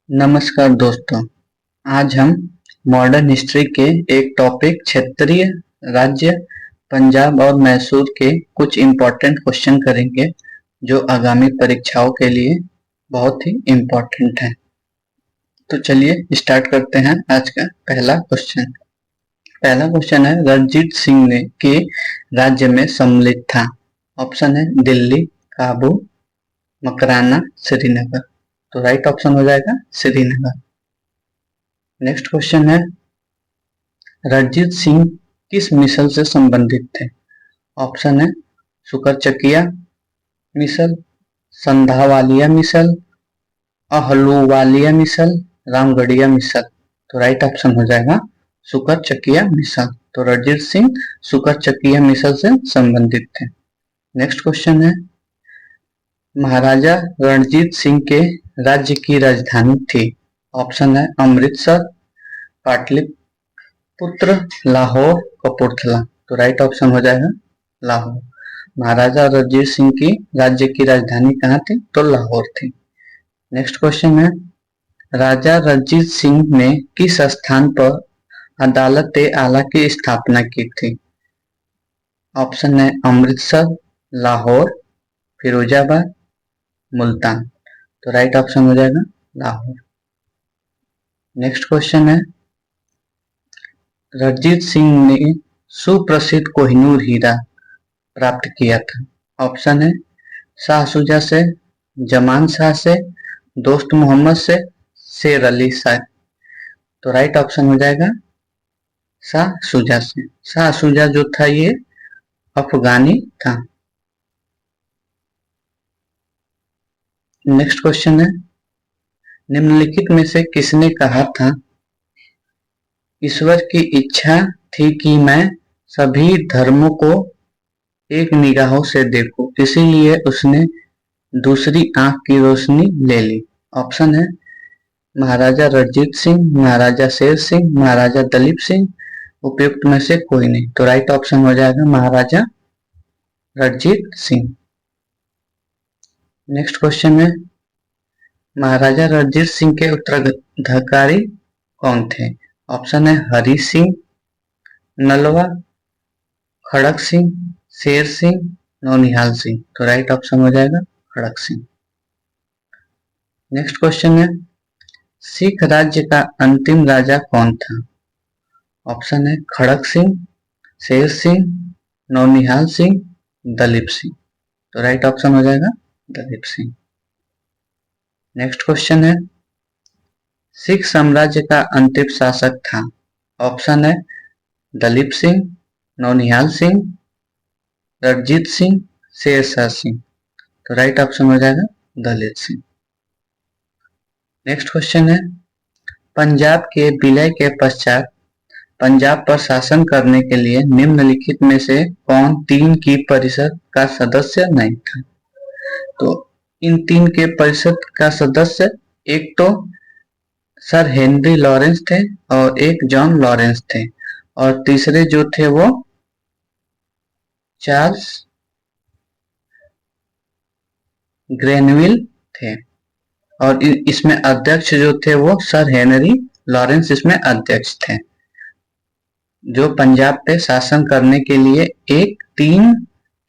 नमस्कार दोस्तों। आज हम मॉडर्न हिस्ट्री के एक टॉपिक क्षेत्रीय राज्य पंजाब और मैसूर के कुछ इम्पोर्टेंट क्वेश्चन करेंगे जो आगामी परीक्षाओं के लिए बहुत ही इम्पोर्टेंट है। तो चलिए स्टार्ट करते हैं आज का पहला क्वेश्चन। पहला क्वेश्चन है, रणजीत सिंह ने के राज्य में सम्मिलित था। ऑप्शन है दिल्ली, काबू, मकराना, श्रीनगर। तो राइट ऑप्शन हो जाएगा श्रीनगर। नेक्स्ट क्वेश्चन है, रणजीत सिंह किस मिसल से संबंधित थे। ऑप्शन है सुकरचकिया मिसल, संधावालिया मिसल, अहलूवालिया मिसल, रामगढ़िया मिसल। तो राइट ऑप्शन हो जाएगा सुकरचकिया मिसल। तो रणजीत सिंह सुकरचकिया मिसल से संबंधित थे। नेक्स्ट क्वेश्चन है, महाराजा रणजीत सिंह के राज्य की राजधानी थी। ऑप्शन है अमृतसर, पाटलिपुत्र, लाहौर, कपूरथला। तो राइट ऑप्शन हो जाएगा लाहौर। महाराजा रणजीत सिंह की राज्य की राजधानी कहाँ थी? तो लाहौर थी। नेक्स्ट क्वेश्चन है, राजा रणजीत सिंह ने किस स्थान पर अदालत ए आला की स्थापना की थी। ऑप्शन है अमृतसर, लाहौर, फिरोजाबाद, मुल्तान। तो राइट ऑप्शन हो जाएगा लाहौर। नेक्स्ट क्वेश्चन है, रणजीत सिंह ने सुप्रसिद्ध कोहिनूर हीरा प्राप्त किया था। ऑप्शन है शाह शुजा से, जमान शाह से, दोस्त मोहम्मद से, शेर अली शाह। तो राइट ऑप्शन हो जाएगा शाह शुजा से। शाह शुजा जो था ये अफगानी था। नेक्स्ट क्वेश्चन है, निम्नलिखित में से किसने कहा था, ईश्वर की इच्छा थी कि मैं सभी धर्मों को एक निगाहों से देखूं, इसीलिए उसने दूसरी आंख की रोशनी ले ली। ऑप्शन है महाराजा रणजीत सिंह, महाराजा शेर सिंह, महाराजा दलीप सिंह, उपयुक्त में से कोई नहीं। तो राइट ऑप्शन हो जाएगा महाराजा रणजीत सिंह। नेक्स्ट क्वेश्चन है, महाराजा रणजीत सिंह के उत्तराधिकारी कौन थे। ऑप्शन है हरि सिंह, नलवा, खड़क सिंह, शेर सिंह, नौनिहाल सिंह। तो राइट ऑप्शन हो जाएगा खड़क सिंह। नेक्स्ट क्वेश्चन है, सिख राज्य का अंतिम राजा कौन था। ऑप्शन है खड़क सिंह, शेर सिंह, नौनिहाल सिंह, दलीप सिंह। तो राइट ऑप्शन हो जाएगा दलीप सिंह। नेक्स्ट क्वेश्चन है, सिख साम्राज्य का अंतिम शासक था। ऑप्शन है दलीप सिंह, नौनिहाल सिंह, रणजीत सिंह, शेरशाह सिंह। तो राइट ऑप्शन हो जाएगा दलीप सिंह। नेक्स्ट क्वेश्चन है, पंजाब के विलय के पश्चात पंजाब पर शासन करने के लिए निम्नलिखित में से कौन तीन की परिषद का सदस्य नहीं था। तो इन तीन के परिषद का सदस्य एक तो सर हेनरी लॉरेंस थे और एक जॉन लॉरेंस थे, और तीसरे जो थे वो चार्ल्स ग्रेनविल थे, और इसमें अध्यक्ष जो थे वो सर हेनरी लॉरेंस इसमें अध्यक्ष थे, जो पंजाब पे शासन करने के लिए एक टीम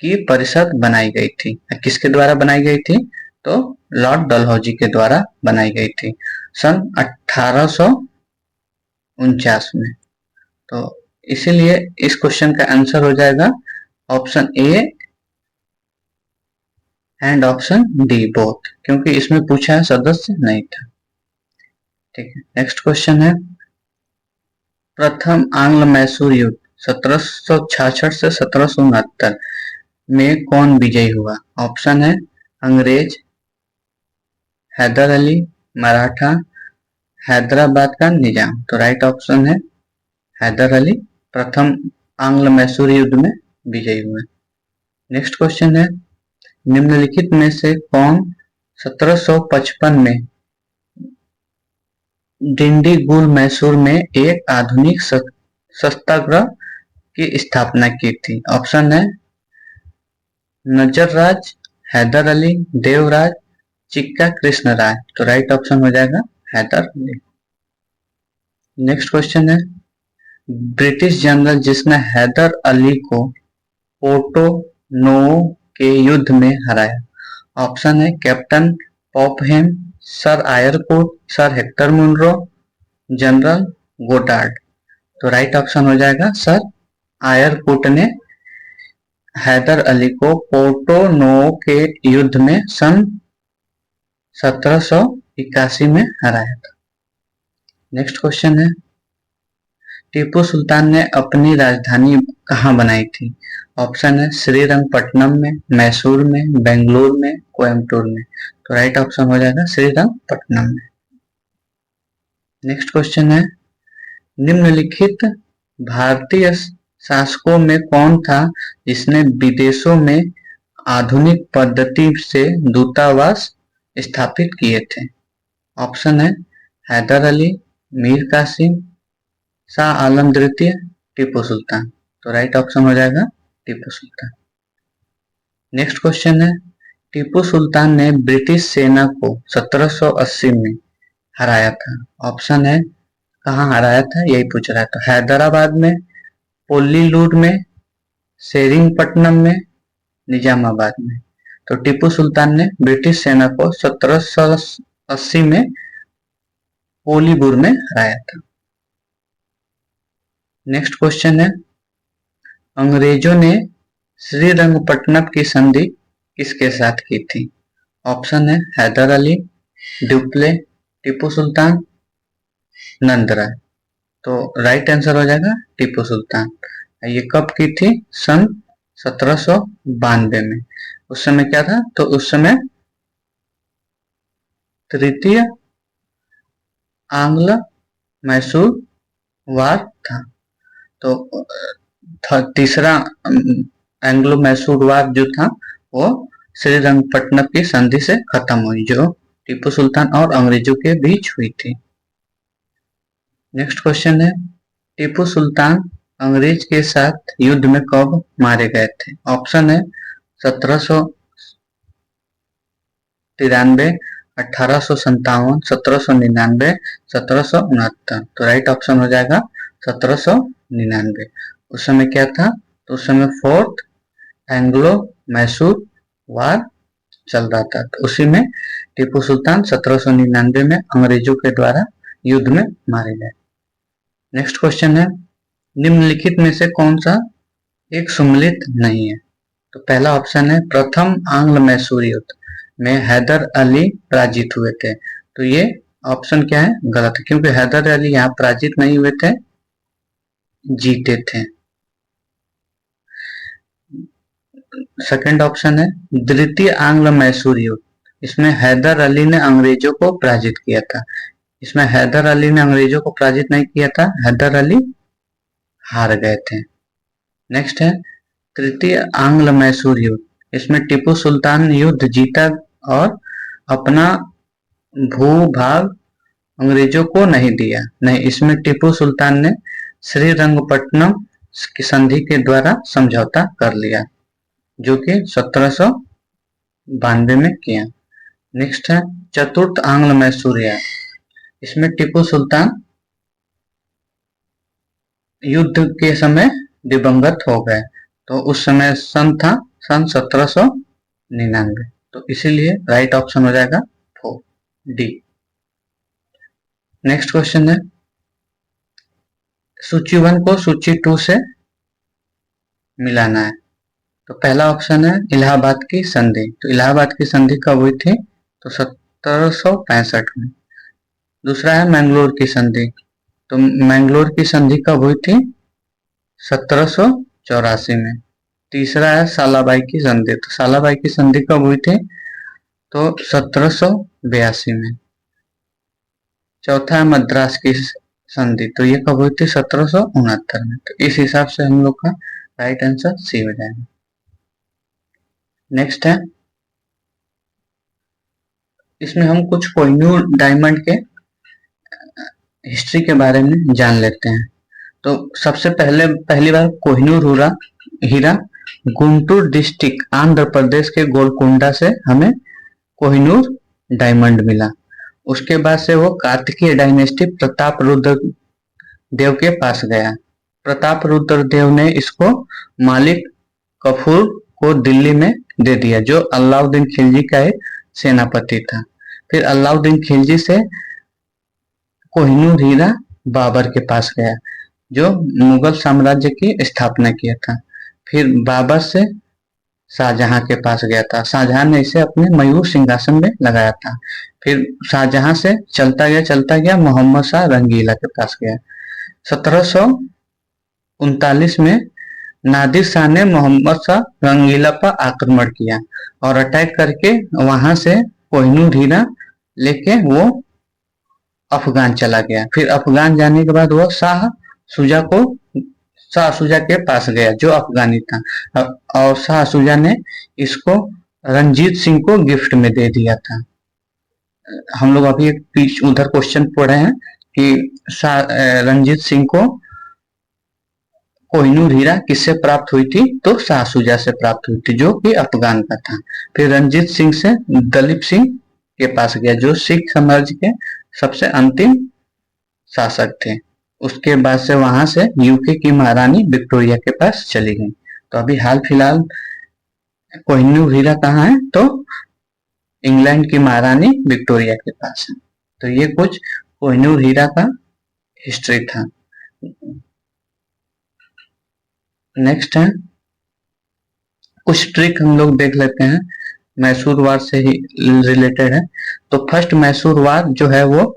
की परिषद बनाई गई थी। किसके द्वारा बनाई गई थी? तो लॉर्ड डलहौजी के द्वारा बनाई गई थी सन 1849 में। तो इसीलिए इस क्वेश्चन का आंसर हो जाएगा option A and option D both, क्योंकि इसमें पूछा है सदस्य नहीं था। ठीक है, नेक्स्ट क्वेश्चन है, प्रथम आंग्ल मैसूर युद्ध 1766 से 1769 में कौन विजयी हुआ। ऑप्शन है अंग्रेज, हैदर अली, मराठा, हैदराबाद का निजाम। तो राइट ऑप्शन है हैदर अली प्रथम आंग्ल मैसूर युद्ध में विजयी हुए। नेक्स्ट क्वेश्चन है, निम्नलिखित में से कौन 1755 में डिंडीगुल मैसूर में एक आधुनिक सत्याग्रह की स्थापना की थी। ऑप्शन है नजरराज, हैदर अली, देवराज, चिक्का कृष्णराज। तो राइट ऑप्शन हो जाएगा हैदर अली। नेक्स्ट क्वेश्चन है, ब्रिटिश जनरल जिसने हैदर अली को पोर्टो नोवो के युद्ध में हराया। ऑप्शन है captain Popham, sir Eyre Coote, sir Hector Munro, general Goddard. तो राइट ऑप्शन हो जाएगा सर आयरकोट ने हैदर अली को पोर्टो नोवो के युद्ध में सन 1781 में हराया था। नेक्स्ट क्वेश्चन है, टीपू सुल्तान ने अपनी राजधानी कहाँ बनाई थी। ऑप्शन है श्रीरंगपट्टनम में, मैसूर में, बेंगलुरु में, कोयम्बटूर में। तो राइट ऑप्शन हो जाएगा श्रीरंगपट्टनम में। नेक्स्ट क्वेश्चन है, निम्नलिखित भारतीय शासकों में कौन था जिसने विदेशों में आधुनिक पद्धति से दूतावास स्थापित किए थे। ऑप्शन है हैदर अली, मीर कासिम, शाह आलम द्वितीय, टीपू सुल्तान। तो राइट ऑप्शन हो जाएगा टीपू सुल्तान। नेक्स्ट क्वेश्चन है, टीपू सुल्तान ने ब्रिटिश सेना को 1780 में हराया था। ऑप्शन है कहाँ हराया था, यही पूछ रहा है। तो हैदराबाद में, पोल्लीलूर में, सेरिंगपट्टनम में, निजामाबाद में। तो टीपू सुल्तान ने ब्रिटिश सेना को 1780 में पोलीबुर में हराया था। नेक्स्ट क्वेश्चन है, अंग्रेजों ने श्रीरंगपट्टनम की संधि किसके साथ की थी। ऑप्शन है हैदर अली, ड्यूप्ले, टीपू सुल्तान, नंदराय। तो राइट आंसर हो जाएगा टीपू सुल्तान। ये कब की थी, सन 1792 में। उस समय क्या था, तो उस समय तृतीय आंग्ल मैसूर वार था। तो तीसरा एंग्लो मैसूर वार जो था वो श्रीरंगपट्टनम की संधि से खत्म हुई, जो टीपू सुल्तान और अंग्रेजों के बीच हुई थी। नेक्स्ट क्वेश्चन है, टीपू सुल्तान अंग्रेज के साथ युद्ध में कब मारे गए थे। ऑप्शन है 1793, 1857, 1799, 1769। तो राइट ऑप्शन हो जाएगा 1799। उस समय क्या था, तो उस समय फोर्थ एंग्लो मैसूर वार चल रहा था। तो उसी में टीपू सुल्तान 1799 में अंग्रेजों के द्वारा युद्ध में मारे गए। नेक्स्ट क्वेश्चन है, निम्नलिखित में से कौन सा एक सुमेलित नहीं है। तो पहला ऑप्शन है प्रथम आंग्ल मैसूर युद्ध में हैदर अली पराजित हुए थे। तो ये ऑप्शन क्या है, गलत है, क्योंकि हैदर अली यहाँ पराजित नहीं हुए थे, जीते थे। सेकंड ऑप्शन है द्वितीय आंग्ल मैसूर युद्ध, इसमें हैदर अली ने अंग्रेजों को पराजित किया था। इसमें हैदर अली ने अंग्रेजों को पराजित नहीं किया था, हैदर अली हार गए थे। नेक्स्ट है तृतीय आंग्ल मैसूर युद्ध, इसमें टीपू सुल्तान युद्ध जीता और अपना भूभाग अंग्रेजों को नहीं दिया। नहीं, इसमें टीपू सुल्तान ने श्रीरंगपट्टनम की संधि के द्वारा समझौता कर लिया, जो कि 1792 में किया। नेक्स्ट है चतुर्थ आंग्ल मैसूर युद्ध, इसमें टीपू सुल्तान युद्ध के समय दिवंगत हो गए। तो उस समय सन था सन 1799। तो इसीलिए राइट ऑप्शन हो जाएगा 4 डी। नेक्स्ट क्वेश्चन है, सूची 1 को सूची 2 से मिलाना है। तो पहला ऑप्शन है इलाहाबाद की संधि। तो इलाहाबाद की संधि कब हुई थी, तो 1765 में। दूसरा है मैंगलोर की संधि। तो मैंगलोर की संधि कब हुई थी, 1784 में। तीसरा है सालाबाई की संधि। तो सालाबाई की संधि कब हुई थी, तो 1782 में। चौथा है मद्रास की संधि। तो ये कब हुई थी, 1769 में। तो इस हिसाब से हम लोग का राइट आंसर सी हो जाएगा। नेक्स्ट है, इसमें हम कुछ कोहिनूर डायमंड के हिस्ट्री के बारे में जान लेते हैं। तो सबसे पहली बार कोहिनूर हीरा गुंटूर डिस्ट्रिक्ट आंध्र प्रदेश के गोलकोंडा से हमें कोहिनूर डायमंड मिला। उसके बाद से वो कार्तिकीय डायनेस्टी प्रताप रुद्र देव के पास गया। प्रताप रुद्र देव ने इसको मालिक कफूर को दिल्ली में दे दिया, जो अलाउद्दीन खिलजी का एक सेनापति था। फिर अलाउद्दीन खिलजी से कोहिनूर हीरा बाबर के पास गया, जो मुगल साम्राज्य की स्थापना किया था। फिर बाबर से शाहजहां के पास गया था। शाहजहां ने इसे अपने मयूर सिंहासन में लगाया था। फिर शाहजहां से चलता गया मोहम्मद शाह रंगीला के पास गया। 1739 में नादिर शाह ने मोहम्मद शाह रंगीला पर आक्रमण किया और अटैक करके वहां से कोहिनूर हीरा लेके वो अफगान चला गया। फिर अफगान जाने के बाद वो शाह शुजा के पास गया, जो अफगानी था, और शाह शुजा ने इसको रंजीत सिंह को गिफ्ट में दे दिया था। हम लोग अभी एक उधर क्वेश्चन पढ़े हैं कि रंजीत सिंह को कोहिनूर हीरा किससे प्राप्त हुई थी, तो शाह शुजा से प्राप्त हुई थी, जो कि अफगान का था। फिर रंजीत सिंह से दलीप सिंह के पास गया, जो सिख साम्राज्य के सबसे अंतिम शासक थे। उसके बाद से वहां से यूके की महारानी विक्टोरिया के पास चली गई। तो अभी हाल फिलहाल कोहिनूर हीरा कहाँ है, तो इंग्लैंड की महारानी विक्टोरिया के पास है। तो ये कुछ कोहिनूर हीरा का हिस्ट्री था। नेक्स्ट है कुछ ट्रिक हम लोग देख लेते हैं, मैसूर वार से ही रिलेटेड है। तो फर्स्ट मैसूर वार जो है वो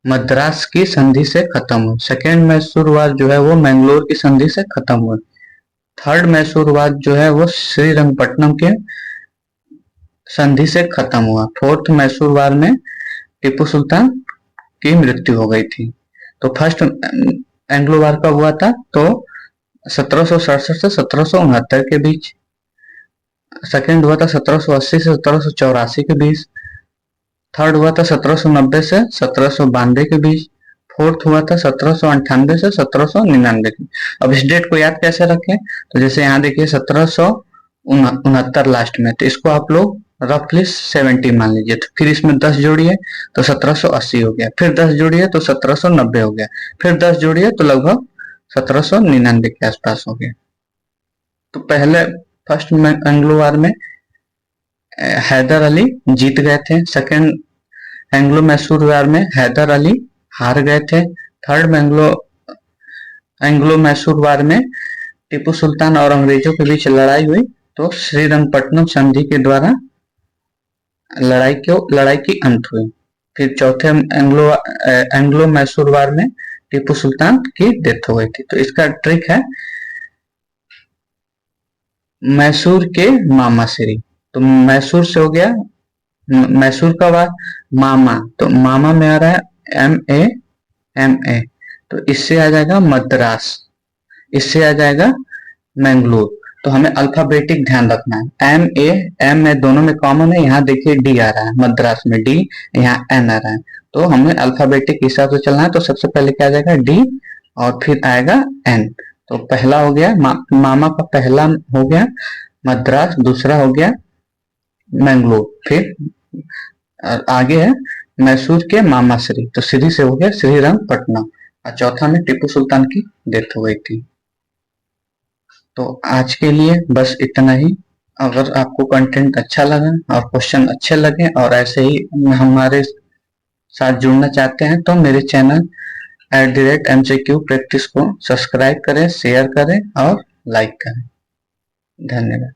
मद्रास की संधि से खत्म हुई। सेकेंड मैसूर वार जो है वो मैंगलोर की संधि से खत्म हुई। थर्ड मैसूर वार जो है वो श्रीरंगपट्टनम के संधि से खत्म हुआ। फोर्थ मैसूर वार में टीपू सुल्तान की मृत्यु हो गई थी। तो फर्स्ट एंग्लो वार कब हुआ था, तो 1767 से 1769 के बीच। सेकेंड हुआ था 1780 से 1784 के बीच। थर्ड हुआ था 1790 से 1792 के बीच। फोर्थ हुआ था 1798 से 1799 के। अब इस डेट को याद कैसे रखें, तो जैसे यहाँ देखिए 1769 लास्ट में, तो इसको आप लोग रफली 70 मान लीजिए। तो फिर इसमें 10 जोड़िए तो 1780 हो गया, फिर 10 जोड़िए तो 1790 हो गया, फिर 10 जोड़िए तो लगभग 1799 के आसपास हो गया। तो पहले फर्स्ट एंग्लो वार में हैदर अली जीत गए थे। सेकेंड एंग्लो मैसूर वार में हैदर अली हार गए थे। थर्ड एंग्लो मैसूर वार में टीपू सुल्तान और अंग्रेजों के बीच लड़ाई हुई, तो श्रीरंगपट्टनम संधि के द्वारा लड़ाई की अंत हुई। फिर चौथे एंग्लो मैसूर वार में टीपू सुल्तान की डेथ हो गई थी। तो इसका ट्रिक है मैसूर के मामा श्री। तो मैसूर से हो गया मैसूर का वार मामा, तो मामा में आ रहा है MA, तो इससे आ जाएगा मद्रास, इससे आ जाएगा मैंगलोर। तो हमें अल्फाबेटिक ध्यान रखना है। MA दोनों में कॉमन है। यहाँ देखिए D आ रहा है, मद्रास में D, यहाँ N आ रहा है। तो हमें अल्फाबेटिक हिसाब से चलना है। तो सबसे पहले क्या आ जाएगा D और फिर आएगा N। तो पहला हो गया मामा का पहला हो गया मद्रास, दूसरा हो गया मैंगलोर, फिर आगे है मैसूर के मामा श्री, तो श्री से हो गया श्रीरंगपट्टनम, और चौथा में टीपू सुल्तान की डेथ हो गई थी। तो आज के लिए बस इतना ही। अगर आपको कंटेंट अच्छा लगा और क्वेश्चन अच्छे लगे और ऐसे ही हमारे साथ जुड़ना चाहते हैं, तो मेरे चैनल @MCQ प्रैक्टिस को सब्सक्राइब करें, शेयर करें और लाइक करें। धन्यवाद।